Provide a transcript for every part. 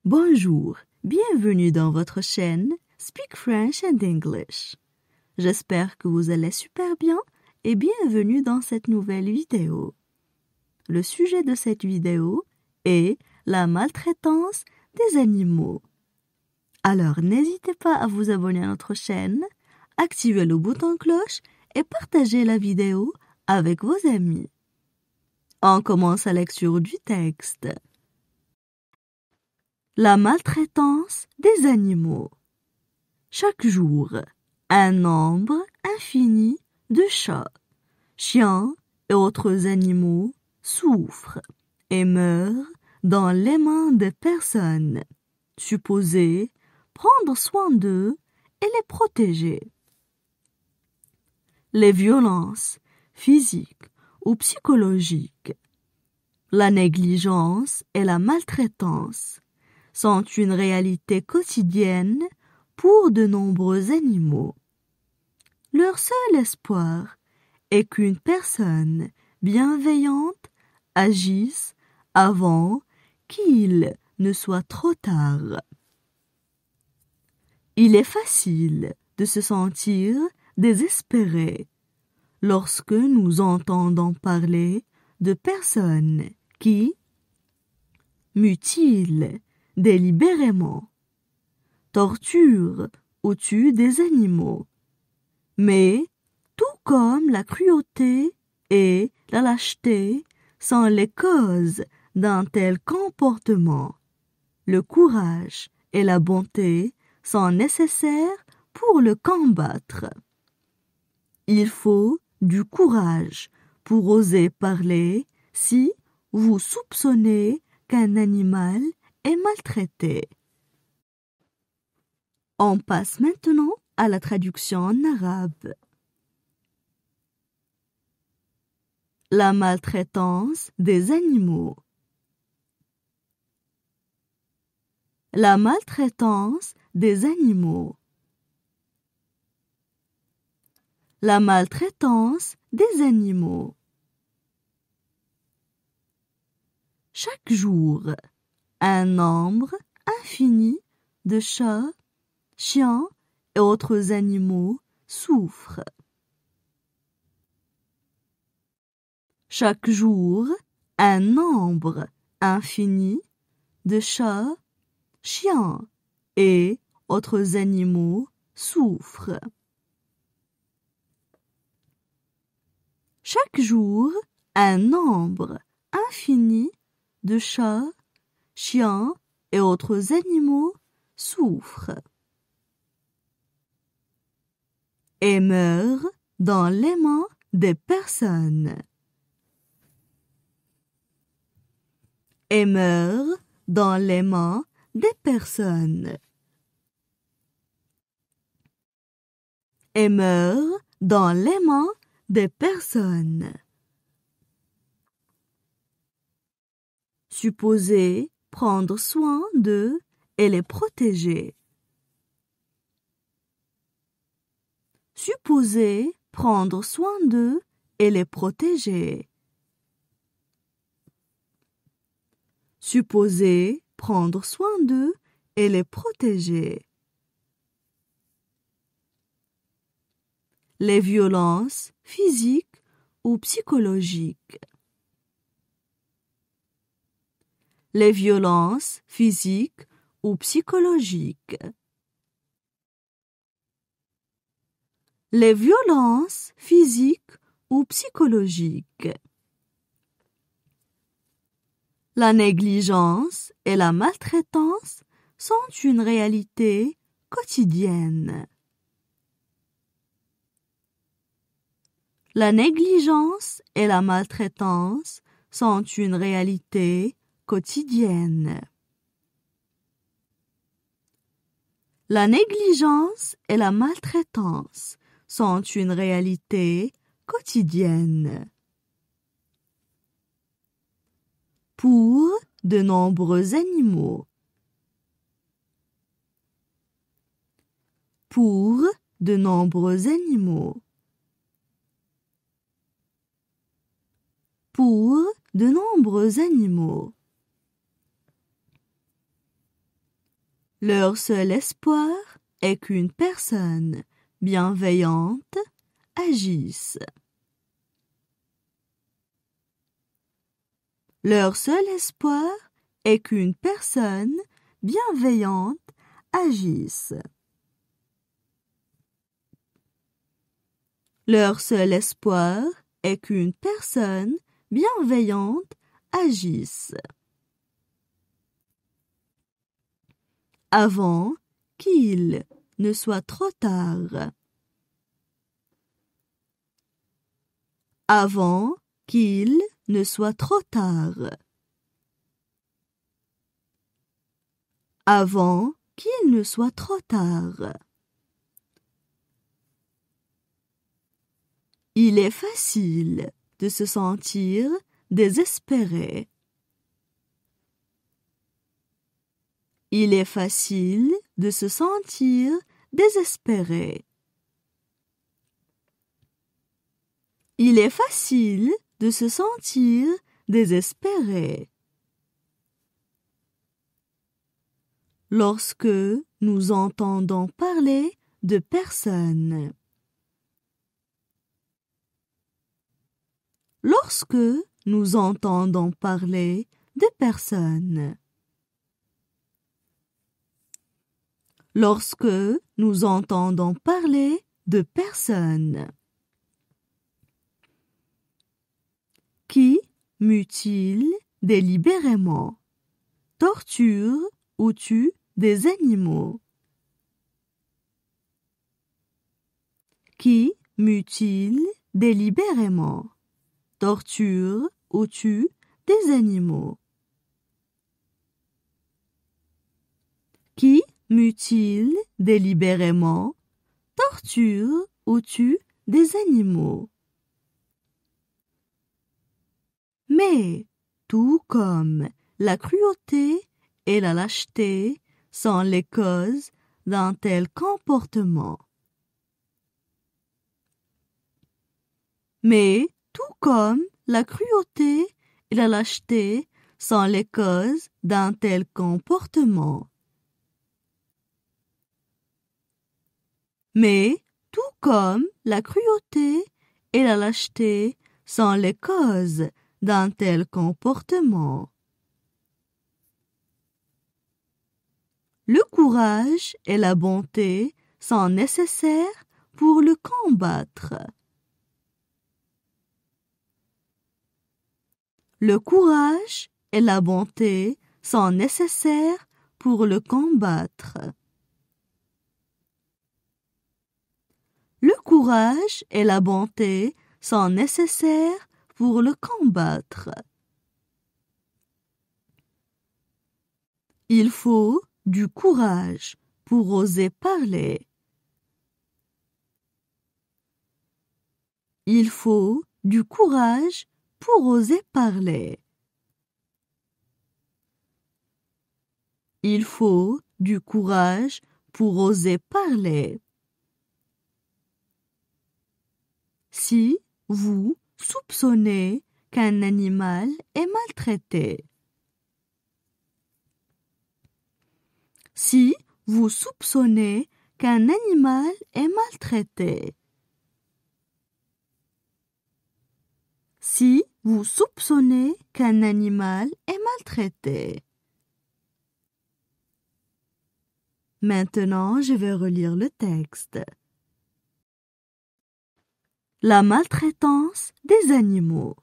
Bonjour, bienvenue dans votre chaîne Speak French and English. J'espère que vous allez super bien et bienvenue dans cette nouvelle vidéo. Le sujet de cette vidéo est la maltraitance des animaux. Alors n'hésitez pas à vous abonner à notre chaîne, activer le bouton cloche et partager la vidéo avec vos amis. On commence la lecture du texte. La maltraitance des animaux. Chaque jour, un nombre infini de chats, chiens et autres animaux souffrent et meurent dans les mains des personnes supposées prendre soin d'eux et les protéger. Les violences physiques ou psychologiques, la négligence et la maltraitance sont une réalité quotidienne pour de nombreux animaux. Leur seul espoir est qu'une personne bienveillante agisse avant qu'il ne soit trop tard. Il est facile de se sentir désespéré lorsque nous entendons parler de personnes qui mutilent délibérément, torturent ou tuent des animaux. Mais, tout comme la cruauté et la lâcheté sont les causes d'un tel comportement, le courage et la bonté sont nécessaires pour le combattre. Il faut du courage pour oser parler si vous soupçonnez qu'un animal est maltraité. On passe maintenant à la traduction en arabe. La maltraitance des animaux. La maltraitance des animaux. La maltraitance des animaux. Chaque jour, un nombre infini de chats, chiens et autres animaux souffrent. Chaque jour, un nombre infini de chats, chiens et autres animaux souffrent. Chaque jour, un nombre infini de chats, chiens et autres animaux souffrent et meurent dans les mains des personnes. Et meurent dans les mains des personnes. Et meurent dans les mains des personnes. Supposez prendre soin d'eux et les protéger. Supposez prendre soin d'eux et les protéger. Supposez prendre soin d'eux et les protéger. Les violences physiques ou psychologiques. Les violences physiques ou psychologiques. Les violences physiques ou psychologiques. La négligence et la maltraitance sont une réalité quotidienne. La négligence et la maltraitance sont une réalité quotidienne. La négligence et la maltraitance sont une réalité quotidienne. Pour de nombreux animaux. Pour de nombreux animaux. Pour de nombreux animaux. Leur seul espoir est qu'une personne bienveillante agisse. Leur seul espoir est qu'une personne bienveillante agisse. Leur seul espoir est qu'une personne bienveillante agisse. Avant qu'il ne soit trop tard. Avant qu'il ne soit trop tard. Avant qu'il ne soit trop tard. Il est facile de se sentir désespéré. Il est facile de se sentir désespéré. Il est facile de se sentir désespéré. Lorsque nous entendons parler de personnes. Lorsque nous entendons parler de personnes. Lorsque nous entendons parler de personnes. Qui mutile délibérément, torture ou tue des animaux. Qui mutile délibérément, torture ou tue des animaux. Qui mutile délibérément, torture ou tue des animaux. Mais, tout comme la cruauté et la lâcheté sont les causes d'un tel comportement. Mais, tout comme la cruauté et la lâcheté sont les causes d'un tel comportement. Mais, tout comme la cruauté et la lâcheté sont les causes d'un tel comportement. Le courage et la bonté sont nécessaires pour le combattre. Le courage et la bonté sont nécessaires pour le combattre. Le courage et la bonté sont nécessaires pour le combattre. Il faut du courage pour oser parler. Il faut du courage pour oser parler. Il faut du courage pour oser parler. Si vous soupçonnez qu'un animal est maltraité. Si vous soupçonnez qu'un animal est maltraité. Si vous soupçonnez qu'un animal est maltraité. Maintenant, je vais relire le texte. La maltraitance des animaux.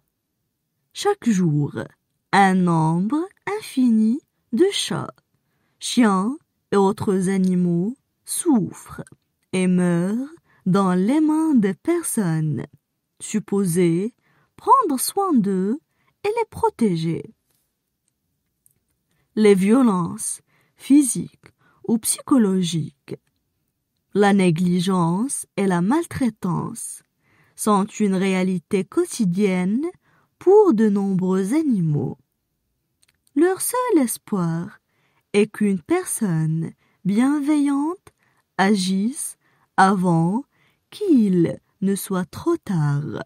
Chaque jour, un nombre infini de chats, chiens et autres animaux souffrent et meurent dans les mains des personnes supposées prendre soin d'eux et les protéger. Les violences physiques ou psychologiques, la négligence et la maltraitance sont une réalité quotidienne pour de nombreux animaux. Leur seul espoir est qu'une personne bienveillante agisse avant qu'il ne soit trop tard.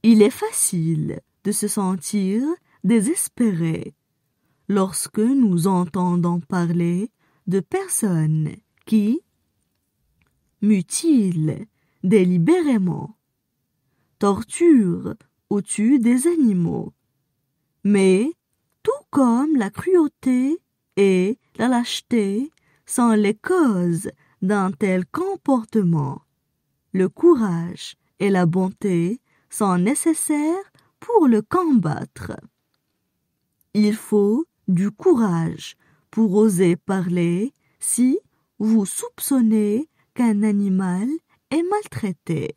Il est facile de se sentir désespéré lorsque nous entendons parler de personnes qui mutilent délibérément, torturent ou tuent des animaux. Mais, tout comme la cruauté et la lâcheté sont les causes d'un tel comportement, le courage et la bonté sont nécessaires pour le combattre. Il faut du courage pour oser parler si vous soupçonnez qu'un animal est maltraité.